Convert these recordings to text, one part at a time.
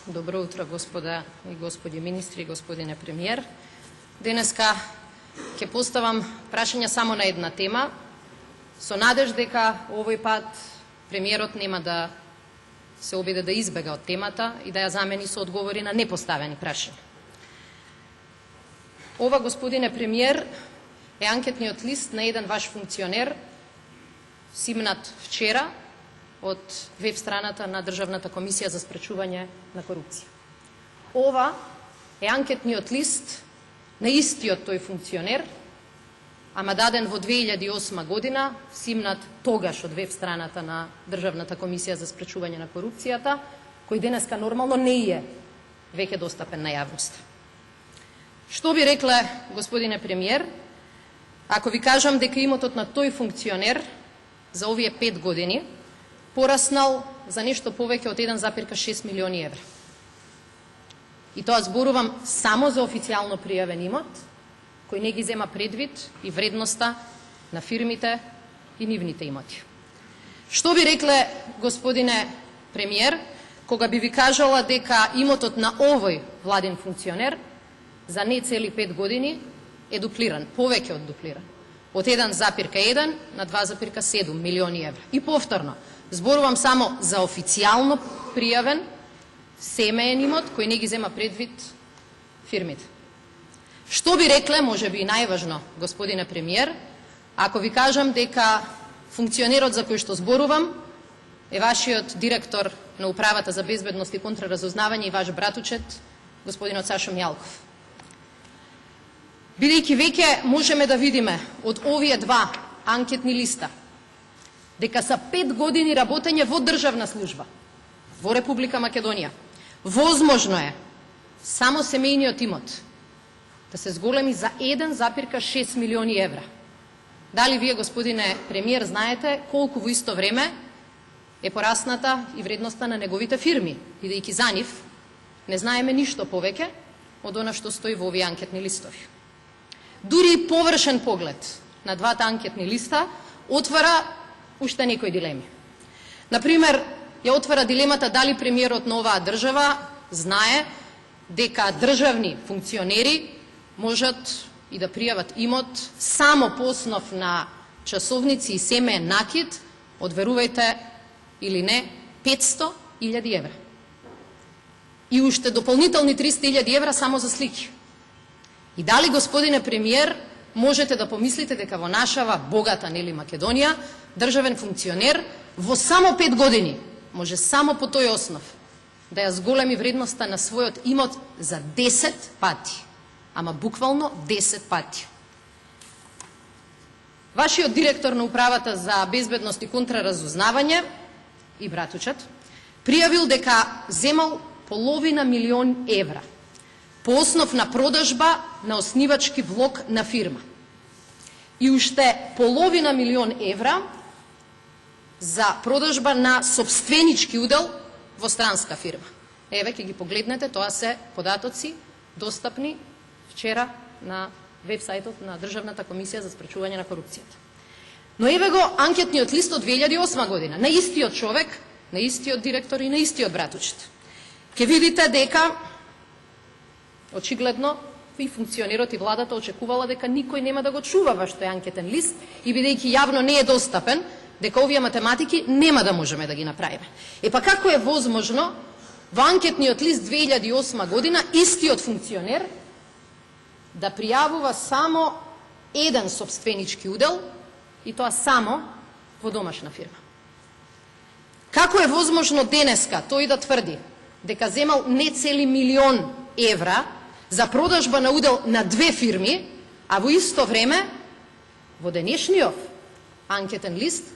Добро утро, господа и господи министри, господине премиер. Денеска ќе поставам прашања само на една тема, со надеж дека овој пат премиерот нема да се обиде да избега од темата и да ја замени со одговори на непоставени прашања. Ова, господине премиер, е анкетниот лист на еден ваш функционер, симнат вчера од веб страната на Државната комисија за спречување на корупција. Ова е анкетниот лист на истиот тој функционер, ама даден во 2008 година, симнат тогаш од веб страната на Државната комисија за спречување на корупцијата, кој денеска нормално не е веќе достапен на јавноста. Што би рекле, господине премиер, ако ви кажам дека имотот на тој функционер за овие 5 години пораснал за нешто повеќе од 1,6 милиони евра. И тоа зборувам само за официјално пријавен имот, кој не ги зема предвид и вредноста на фирмите и нивните имоти. Што би рекле, господине премиер, кога би ви кажала дека имотот на овој владин функционер за не цели 5 години е дуплиран, повеќе од дуплиран, од 1,1 на 2,7 милиони евра. И повторно, зборувам само за официјално пријавен семеен имот кој не ги зема предвид фирмите. Што би рекле, може би и најважно, господине премиер, ако ви кажам дека функционерот за кој што зборувам е вашиот директор на Управата за безбедност и контраразузнавање и ваш братучет, господинот Сашо Мјалков. Бидејќи веќе можеме да видиме од овие два анкетни листа дека са 5 години работење во државна служба во Република Македонија, возможно е само семејниот имот да се зголеми за 1,6 милиони евра. Дали вие, господине премиер, знаете колку во исто време е порасната и вредноста на неговите фирми, бидејќи за нив не знаеме ништо повеќе од она што стои во овие анкетни листови. Дури и површен поглед на двата анкетни листа отвара уште некои дилеми. Например, ја отвара дилемата дали премиерот на оваа држава знае дека државни функционери можат и да пријават имот само по основ на часовници и семеен накид од, верувајте или не, 500.000 евра. И уште дополнителни 300.000 евра само за слики. И дали, господине премиер, можете да помислите дека во нашава богата, нели, Македонија, државен функционер во само 5 години може само по тој основ да ја зголеми вредноста на својот имот за 10 пати. Ама буквално 10 пати. Вашиот директор на Управата за безбедност и контраразузнавање и братучет пријавил дека земал половина милион евра по основ на продажба на оснивачки влог на фирма. И уште половина милион евра за продажба на собственички удел во странска фирма. Еве, ќе ги погледнете, тоа се податоци достапни вчера на веб-сајтот на Државната комисија за спречување на корупцијата. Но еве го анкетниот лист од 2008 година, на истиот човек, на истиот директор и на истиот братучет. Ке видите дека очигледно и функционерот и владата очекувала дека никој нема да го чува ваш тој анкетен лист и бидејќи јавно не е достапен, дека овие математики нема да можеме да ги направиме. Е па како е возможно во анкетниот лист 2008 година истиот функционер да пријавува само еден собственички удел и тоа само во домашна фирма? Како е возможно денеска тој да тврди дека земал не цели милион евра за продажба на удел на 2 фирми, а во исто време во денешниот анкетен лист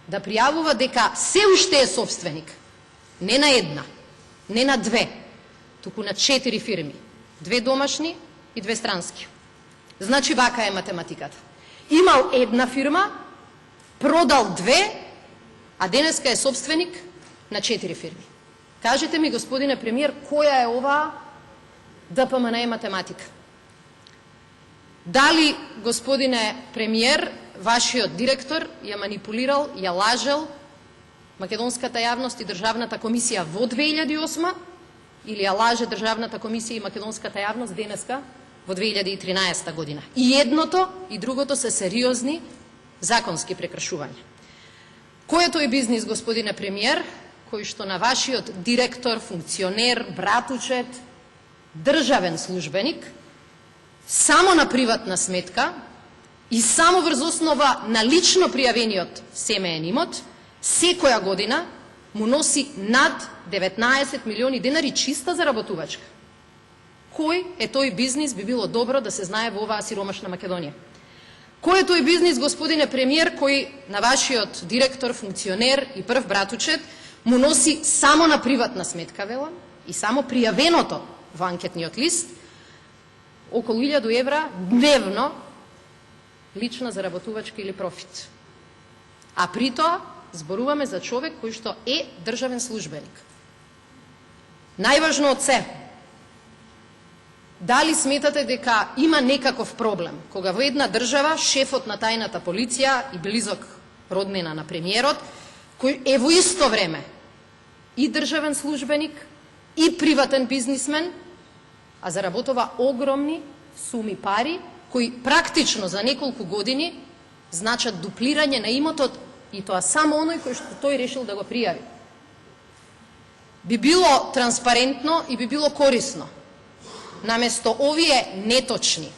да пријавува дека се уште е собственик не на една, не на 2, туку на 4 фирми, 2 домашни и 2 странски. Значи вака е математиката. Имал една фирма, продал 2, а денеска е собственик на 4 фирми. Кажете ми, господине премиер, која е оваа ДПМН е математика? Дали, господине премиер, вашиот директор ја манипулирал, ја лажел македонската јавност и Државната комисија во 2008, или ја лаже Државната комисија и македонската јавност денеска во 2013 година. И едното и другото се сериозни законски прекршувања. Кој е тој бизнис, господине премиер, кој што на вашиот директор, функционер, братучет, државен службеник, само на приватна сметка и само врз основа на лично пријавениот семеен имот, секоја година му носи над 19 милиони денари чиста заработувачка? Кој е тој бизнис, би било добро да се знае во оваа сиромашна Македонија. Кој е тој бизнис, господине премиер, кој на вашиот директор, функционер и прв братучет му носи само на приватна сметка, велам, и само пријавеното во анкетниот лист, околу 1000 евра дневно лична заработувачка или профит. А при тоа зборуваме за човек кој што е државен службеник. Најважно од се, дали сметате дека има некаков проблем кога во една држава шефот на тајната полиција и близок роднина на премиерот, кој е во исто време и државен службеник и приватен бизнисмен, а заработува огромни суми пари, кои практично за неколку години значат дуплирање на имотот, и тоа само оној кој што тој решил да го пријави. Би било транспарентно и би било корисно, наместо овие неточни,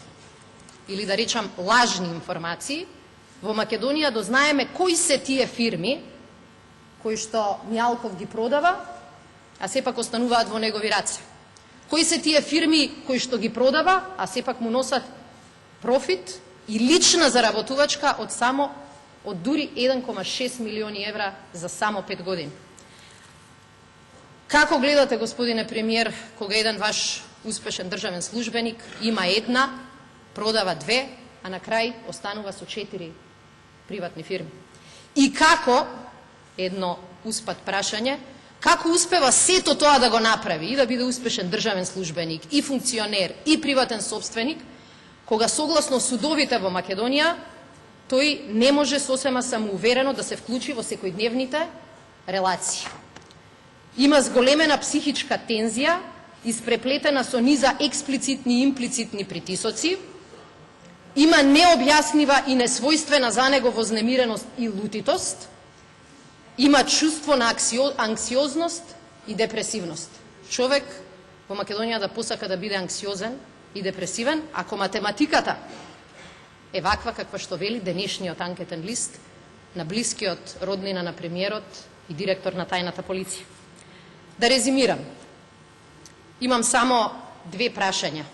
или да речам лажни информации, во Македонија дознаеме кои се тие фирми кои што Мјалков ги продава, а сепак остануваат во негови раце. Кои се тие фирми кои што ги продава, а сепак му носат профит и лична заработувачка од дури 1,6 милиони евра за само 5 години. Како гледате, господине премиер, кога еден ваш успешен државен службеник има една, продава две, а на крај останува со 4 приватни фирми? И како, едно успат прашање, како успева сето тоа да го направи и да биде успешен државен службеник, и функционер, и приватен собственик, кога согласно судовите во Македонија, тој не може сосема самоуверено да се вклучи во секојдневните релации. Има зголемена психичка тензија, испреплетена со низа експлицитни и имплицитни притисоци, има необјаснива и несвојствена за него вознемиреност и лутитост, има чувство на анксиозност и депресивност. Човек во Македонија да посака да биде анксиозен и депресивен, ако математиката е ваква каква што вели денешниот анкетен лист на блискиот роднина на премиерот и директор на тајната полиција. Да резимирам, имам само две прашања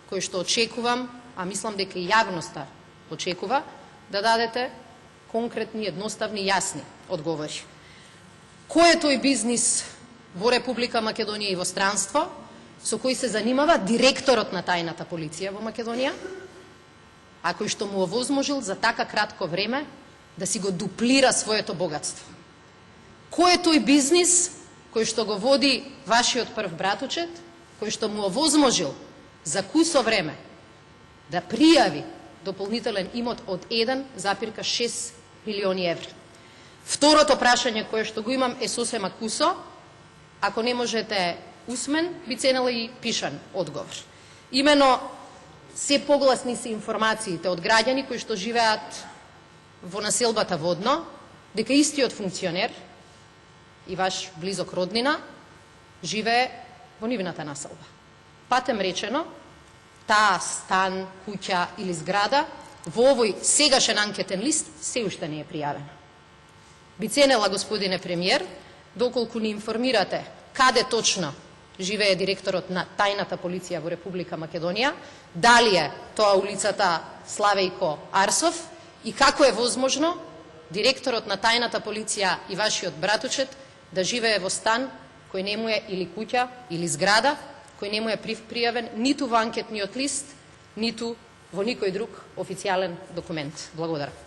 кои што очекувам, а мислам дека и јавноста очекува, да дадете конкретни, едноставни, јасни одговори. Кој е тој бизнис во Република Македонија и во странство со кој се занимава директорот на тајната полиција во Македонија, а кој што му овозможил за така кратко време да си го дуплира своето богатство? Кој е тој бизнис кој што го води вашиот прв братучет, кој што му овозможил за кусо време да пријави дополнителен имот од 1,6 милиони евра? Второто прашање кое што го имам е сосема кусо, ако не можете усмен, би ценела и пишан одговор. Имено, се погласни се информациите од граѓани кои што живеат во населбата Водно, дека истиот функционер и ваш близок роднина живее во нивната населба. Патем речено, таа стан, куќа или зграда во овој сегашен анкетен лист се уште не е пријавена. Би ценела, господине премиер, доколку ни информирате каде точно живее директорот на тајната полиција во Република Македонија, дали е тоа улицата Славејко Арсов и како е возможно директорот на тајната полиција и вашиот братучет да живее во стан кој не му е или куќа или зграда, кој не му е пријавен ниту во анкетниот лист, ниту во никој друг официјален документ. Благодарам.